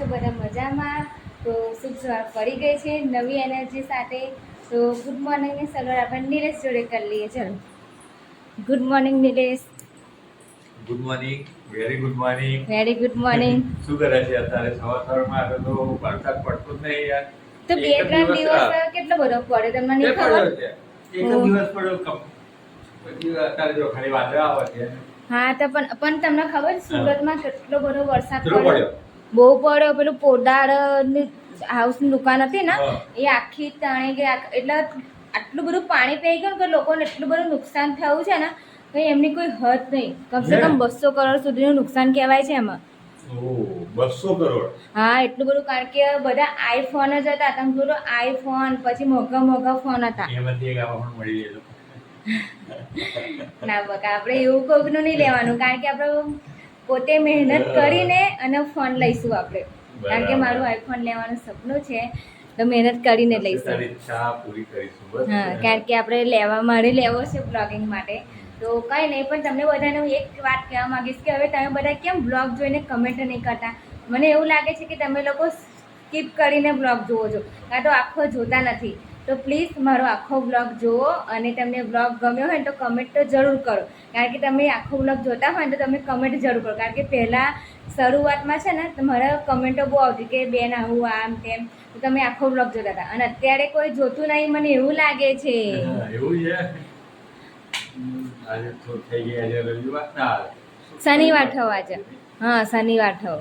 છો બધા મજામાં? તો શુભ સવાર પડી ગઈ છે નવી એનર્જી સાથે. તો ગુડ મોર્નિંગની શરૂઆત આપણે નિલેશ જોડે કરી લઈએ. ચલો, good morning Nilesh. Good morning, very good morning. Very good morning. શું કરે છે અત્યારે? સવારમાં તો વરસાદ પડતો જ નહીં યાર. તો 2-3 દિવસ કેટલો બધો પડે તમને નહીં ખબર? એક દિવસ પડ્યો પછી અત્યારે જો ખાલી વાદળા આવે છે. હા, તો પણ તમને ખબર સુરતમાં કેટલો બધો વરસાદ પડ્યો? બહુ પડ્યો. પેલું પોદાર હાઉસની દુકાન હતી ને, એ આખી તણાઈ ગઈ. એટલે આટલું બધું પાણી પી ગયું કે લોકોને એટલું બધું નુકસાન થયું છે ને, કંઈ એમની કોઈ હદ નહીં. કમસે કમ 200 કરોડ સુધીનું નુકસાન કહેવાય છે એમાં. 200 કરોડ? હા, એટલું બધું. કારણ કે બધા આઈફોન જ હતા. તમે જોડો આઈફોન, પછી મોંઘા ફોન હતા. એમાંથી એક આવા પણ મળી ગયેલો. ના બકા, આપણે એવું કોઈનું નહીં લેવાનું. કારણ કે આપણે પોતે મહેનત કરીને અને ફોન લઈશું આપણે. કારણ કે મારું આઈફોન લેવાનું સપનું છે, તો મહેનત કરીને લઈશું. હા, કારણ કે આપણે મારે લેવો છે બ્લોગિંગ માટે. તો કંઈ નહીં, પણ તમને બધાને હું એક વાત કહેવા માંગીશ કે હવે તમે બધા કેમ બ્લોગ જોઈને કમેન્ટ નહીં કરતા? મને એવું લાગે છે કે તમે લોકો સ્કીપ કરીને બ્લોગ જુઓ છો, કાં તો આખો જોતા નથી. તો પ્લીઝ મારો આખો બ્લોગ જુઓ, અને તમને બ્લોગ ગમ્યો હોય ને તો કમેન્ટ તો જરૂર કરો. કારણ કે તમે આખો બ્લોગ જોતા હોય ને તો તમે કમેન્ટ જરૂર કરો. કારણ કે પહેલાં શરૂઆતમાં છે ને તમારા કમેન્ટો બહુ આવતી કે બેન આવું આમ તેમ, તો તમે આખો બ્લોગ જોતા હતા. અને અત્યારે કોઈ જોતું નહીં, મને એવું લાગે છે. એવું છે? આજે તો થઈ ગયા, આજે રવિવાર ના, શનિવાર થયો આજે. હા, શનિવાર થયો.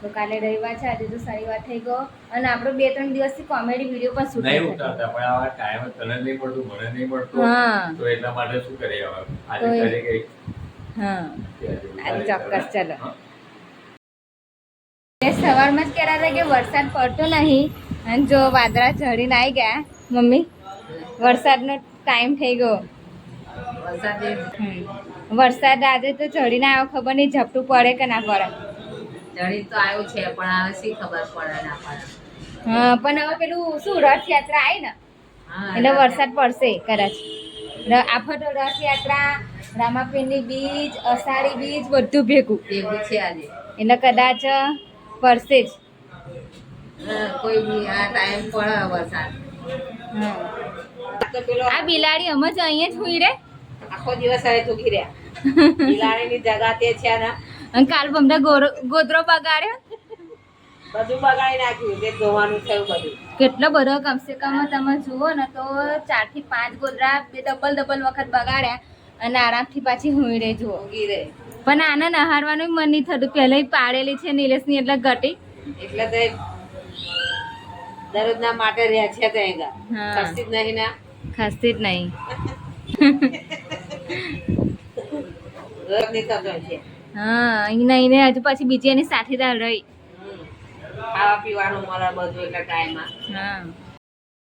તો કાલે રવિવાર છે, આજે તો શનિવાર થઈ ગયો. અને આપણે 2-3 દિવસથી કોમેડી વિડીયો પણ શૂટ નહીં ઉતારતા, પણ આવા ટાઈમ તને નહીં પડતું, મને નહીં પડતું. હા, તો એટલા માટે શું કરીએ હવે? આજે કરી ગઈ. હા, આજે ચોક્કસ. ચલો, સવારમાં જ કહેતા હતા કે વરસાદ પડતો નહીં, અને જો વાદળા ચડીને આવી ગયા. મમ્મી, વરસાદનો ટાઈમ થઈ ગયો. વરસાદ આજે તો ચડીને આવ્યો. ખબર નહીં ઝપટું પડે કે ના પડે. ચડી તો આવ્યું છે, પણ હવે શી ખબર પડે ના પડે. હા, પણ હવે પેલું શું રથયાત્રા આવી ને, એટલે વરસાદ પડશે કદાચ. આફત રથયાત્રા, રામાપીરની બીજ, અષાઢી બીજ બધું ભેગું છે આજે. એટલે કદાચ પડશે જ. કોઈ બી આ ટાઈમ પડે વરસાદ. તો પેલો આ બિલાડી અમે જ અહીંયા જ હુઈ રે. આખો દિવસ હવે ચૂકી રહ્યા. બિલાડીની જગા તે છે ને, અને કાલ બમડા ગોદરો બગાડ્યો. બધું બગાડી નાખ્યું, તે ધોવાનું થયું બધું. કેટલો બધો, કમસે કમ તમે જુઓ ને તો 4 થી 5 ગોદરા ડબલ વખત બગાડ્યા, અને આરામથી પાછી હુઈ રે જુઓ. ઊંઘી રહે. પણ આને નહારવાનું મન નહીં થતું. પહેલા પાડેલી છે નિલેશની, એટલે ઘટી. એટલે તો દરરોજના માટે રહ્યા છે તો એગા. હા. ખસતી જ નહીં ના. ખસતી જ નહીં. રોજ ની થતો છે. હા, અહીં નહીં હજુ પછી બીજી એની સાથીદાર રહી. ખાવા પીવાનું મળે બધું એટલા ટાઈમમાં. હા,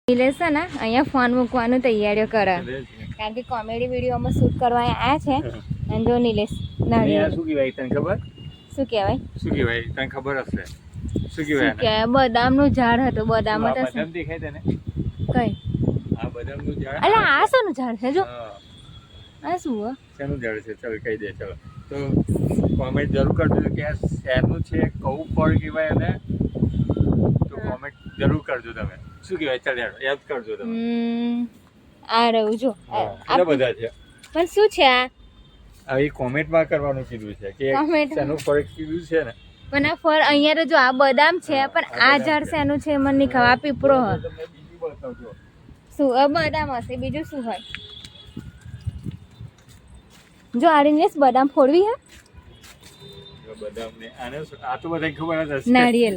નિલેશ છે ને અહીંયા ફોન મૂકવાનું તૈયારીઓ કરે. કારણ કે કોમેડી વિડીયો અમે શૂટ કરવા આવ્યા છે. અને જો નિલેશ નારિયેળ શું કહેવાય તને ખબર? શું કહેવાય? શું કહેવાય તને ખબર હશે? શું શું કહેવાય? કહેવાય? બદામનું ઝાડ હતું. બદામ હતા. બદામ દેખાય તને? કઈ? આ બદામનું ઝાડ. અલા, આ શેનું ઝાડ છે? જો હા. આ શું હે? શેનું ઝાડ છે? ચાલ કહી દે. ચાલો, તો કોમેન્ટ જરૂર કરજો કે આ શેનું છે, કયું ફળ કહેવાય, અને તો કોમેન્ટ જરૂર કરજો તમે. શું કહેવાય? ચાલ યાદ કરજો તમે. આ રહ્યું જો. કેટલા બધા છે? પણ શું છે આ? આવી કોમેન્ટમાં કરવાનું કીધું છે કે Comment. શેનું ફળ કીધું છે ને. પણ આ ફળ અહીંયા તો જો આ બદામ છે, પણ આ ઝાડ શેનું છે મને નહીં ખબર. આ પીપળો હ. તમને બીજું બતાવજો. શું બદામ હશે? બીજું શું હોય? જો આ રીંગેસ બદામ ફોડવી હે. બદામ ને આને આ તો બધાને ખબર જ હશે. નારિયેલ.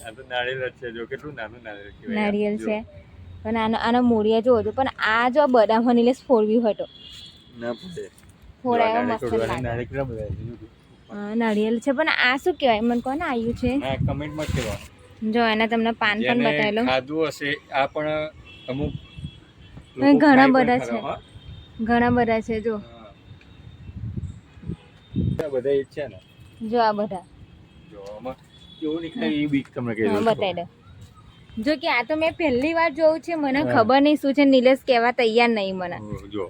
આ તો નારિયેલ જ છે. જો કેટલું નાનું નારિયેલ કહેવાય. નારિયેલ છે, પણ આના મૂળિયા જોવો છો. પણ આ જો બદામ હનીલેસ ફોડવી હોય તો ના પડે. ફોડાયો મસ્ત લાગે. નારિયેલ કેટલા બધા છે. નારિયેલ છે, પણ આ શું કહેવાય મને કોને આવ્યું છે? આ કમેન્ટમાં કહેવાનું. જો એના તમને પાન પણ બતાવી લઉં. ખાધું હશે આ પણ અમુક ઘણા બધા છે. ઘણા બધા છે. જો બધા એ છે ને. જો આ બધા જો આમાં કેવું નીકળે એ બીક તમને કહી દઉં. બતાવી દઉં. જો કે આ તો મેં પહેલી વાર જોયું છે. મને ખબર નહીં શું છે. નિલેશ કહેવા તૈયાર નહીં મને. જો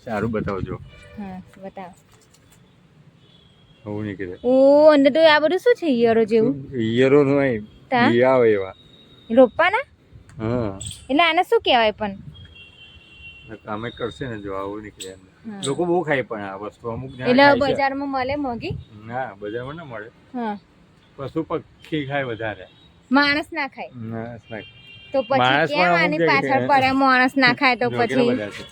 સારું બતાવજો. હા, બતાવો. એવું નીકળે. ઓ અંદર તો આ બધું શું છે ઈયરો જેવું ઈયરો નહીં, તા? બિયા હોય એવા. રોપવાના હા, એટલે આને શું કહેવાય પણ કામે કરશે ને જો આવું નીકળે અંદર. હા. લોકો બહુ ખાય પણ આ વસ્તુ અમુક જણા એટલે ખાય છે. બજારમાં મળે મોંઘી ના, બજારમાં ના મળે. હા પશુ પક્ષી ખાય વધારે. માણસ ના ખાય ના, ના. તો પછી માણસ કેમ પણ અમુક આની જગ્યાએ પાછળ પડે માણસ ના ખાય તો જોકેલા પછી બધા છે.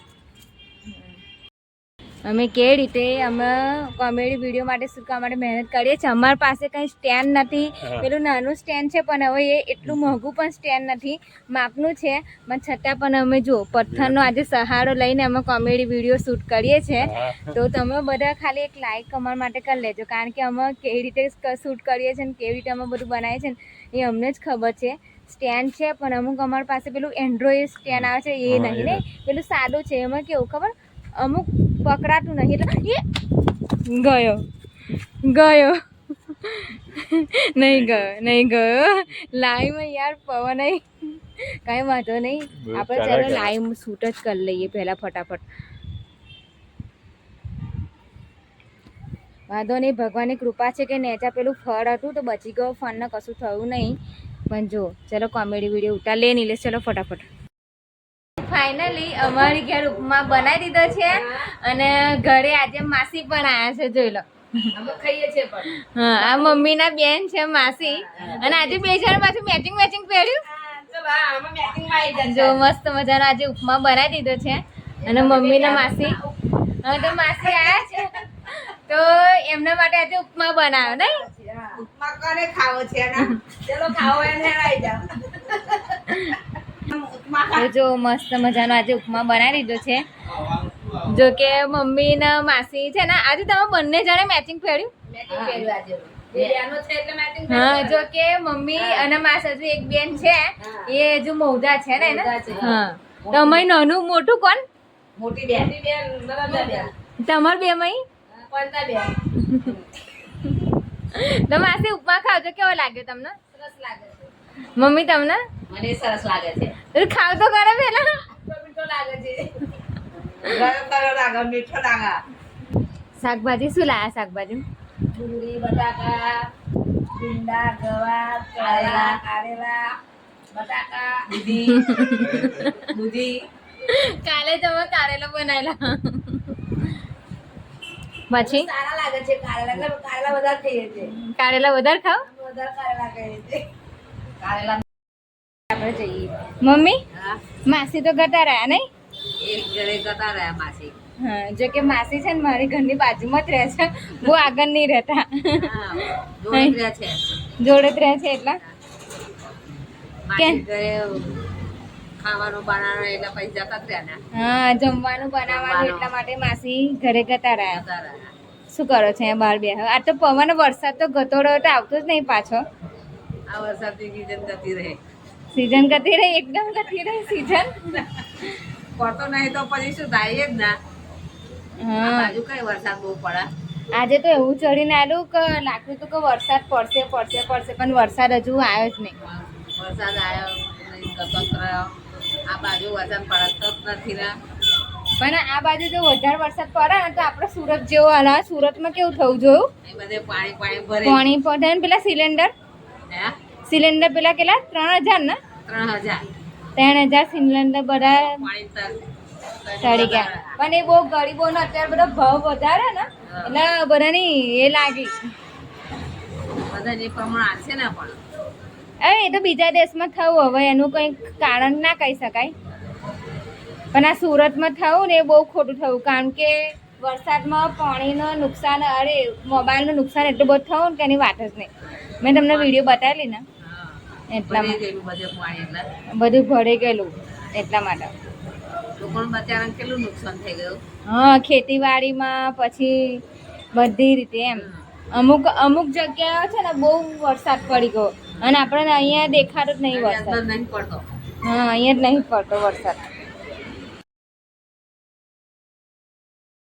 અમે કે રીતે અમે કોમેડી વિડીયો માટે શીખવા માટે મહેનત કરીએ છીએ. અમારી પાસે કંઈ સ્ટેન્ડ નથી, હા. પેલું નાનું સ્ટેન્ડ છે પણ હવે એ એટલું મોંઘું પણ સ્ટેન્ડ નથી, માપનું છે પણ છતાં પણ અમે જો પથ્થરનો આજે સહારો લઈને અમે કોમેડી વિડીયો શૂટ કરીએ છીએ. હા. તો તમે બધા ખાલી એક લાઈક અમારા માટે કરી લેજો, કારણ કે અમે કેવી રીતે શૂટ કરીએ છીએ ને કેવી રીતે અમે બધું બનાવીએ છીએ ને એ અમને જ ખબર છે. સ્ટેન્ડ છે પણ અમુક અમારી પાસે પેલું એન્ડ્રોઈડ સ્ટેન્ડ આવે છે એ હા, નહીં એ ને પેલું સાદું છે. એમાં કેવું ખબર અમુક પકડાતું નહીં એટલે ગયો નહીં ગયો લાઈવમાં યાર પવન નહીં કાંઈ વાંધો નહીં. આપણે ચાલો લાઈવ શૂટ જ કરી લઈએ પહેલાં ફટાફટ. વાંધો નહીં, ભગવાનની કૃપા છે કે નેચા પેલું ફળ હતું તો બચી ગયો, ફળને કશું થયું નહીં. પણ જો ચલો કોમેડી વિડીયો ઉતાર લે નીલેશ, ચલો ફટાફટ. ફાઇનલી અમારી ઘેર ઉપમા બનાવી દીધો છે અને ઘરે આજે માસી પણ આવ્યા છે, જોઈ લો. અમે ખાઈએ છીએ પણ હા, આ મમ્મીના બેન છે માસી, અને આજે બે જણ પાછું મેચિંગ પહેર્યું. ચલો હા અમે મેચિંગમાં આવી જશે. જો મસ્ત મજાનો આજે ઉપમા બનાવી દીધો છે અને મમ્મીના માસી, હા તો માસી આવ્યા છે તો એમના માટે આજે ઉપમા બનાવ્યો નહીં. ઉપમા કોને ખાવો છે ને ચલો ખાવો એને આવી જાવ ઉપમા તો જો મસ્ત મજાનો આજે ઉપમા બનાવી દીધો છે. જો કે મમ્મી ને માસી છે ને આજે તમે બંને જણે મેચિંગ પહેર્યું. મેચિંગ પહેર્યું આજે બેનો છે એટલે મેચિંગ હા, જો કે મમ્મી અને માસી હજુ એક બેન છે એ હજુ મૌદા છે ને. મૌદા છે. હા, તો અમારી નાનું મોટું કોણ? મોટી બેન બરાબર બેન તમાર બે મય કોણતા બેન તો માસી ઉપમા ખાવજો, કેવો લાગ્યો તમને? સરસ લાગે છે મમ્મી તમને? મને સરસ લાગે છે તો ખાવ તો કરે પેલા. મીઠો લાગે છે ગરમ ગરમ લાગે મીઠો લાગે શાકભાજી શું લાયા? શાકભાજી ડુંગળી બટાકા ભીંડા ગવાર કારેલા બટાકા દૂધી કાલે જ અમે કારેલા બનાવેલા. પછી સારા લાગે છે કારેલા એટલે કારેલા વધારે ખાઈએ છીએ કારેલા વધારે ખાવ. વધારે કારેલા ખાઈએ છીએ કારેલા આપણે જઈએ. મમ્મી હા માસી તો ગતા રહ્યા નહીં? એક ઘરે જતા રહ્યા માસી હા, જો કે માસી છે ને મારી ઘરની બાજુમાં જ રહે છે, બહુ આગળ નહીં રહેતા, હા જોડે જ રહે છે જોડે જ રહે છે એટલે. માસી ઘરે ખાવાનું બનાવવાનું એટલે પૈસા જતા જ રહ્યા ને હા, જમવાનું બનાવવાનું એટલા માટે માસી ઘરે ગતા રહ્યા. જતા રહ્યા શું કરો છો અહીંયા બહાર બે? આ તો પવન વરસાદ તો ગતોડો તો આવતો જ નહીં પાછો. આ વરસાદની સીઝન જતી રહે સીઝન ગતી રહી, એકદમ ગતી રહી સીઝન. પડતો નહીં તો પછી શું થાય જ ના આ હા, બાજુ કઈ વરસાદ બહુ પડે આજે તો એવું ચડીને આવ્યું કે લાગતું હતું કે વરસાદ પડશે પણ વરસાદ હજુ આવ્યો જ નહીં. વરસાદ આવ્યો નહીં જતો જ રહ્યો આ બાજુ વરસાદ પડતો જ નથી ને પણ આ બાજુ જો વધારે વરસાદ પડે ને તો આપણે સુરત જેવો હાલ. સુરતમાં કેવું થવું જોયું? એ બધે પાણી ભરે પાણી પડે ને પેલા હે સિલિન્ડર પેલા કેટલા 3000 ને 3000 3000 સિલિન્ડર બધા પાણી ચડી ગયા. પણ એ બહુ ગરીબોનો અત્યારે બધો ભાવ વધારે ને એટલે બધાની એ લાગી. બધાને એ પ્રમાણે આવશે ને પણ હવે એ તો બીજા દેશમાં થયું, હવે એનું કંઈ કારણ ના કહી શકાય, પણ આ સુરતમાં થયું ને એ બહુ ખોટું થયું, કારણ કે વરસાદમાં પાણીનું નુકસાન, અરે મોબાઈલનું નુકસાન એટલું બધું થયું ને કે એની વાત જ નહીં. મેં તમને વિડીયો બતાવેલી ને હા એટલા ભરી માટે ગયેલું બધે પાણી એટલે બધું ભરાઈ ગયેલું એટલા માટે. લોકોને બચારાને કેટલું નુકસાન થઈ ગયું હા, ખેતીવાડીમાં પછી બધી રીતે એમ અમુક જગ્યાઓ છે ને બહુ વરસાદ પડી ગયો અને આપણે અહીંયા દેખાતો જ નહીં અંદર વરસાદ. નહીં પડતો હા, અહીંયા જ નહીં પડતો વરસાદ.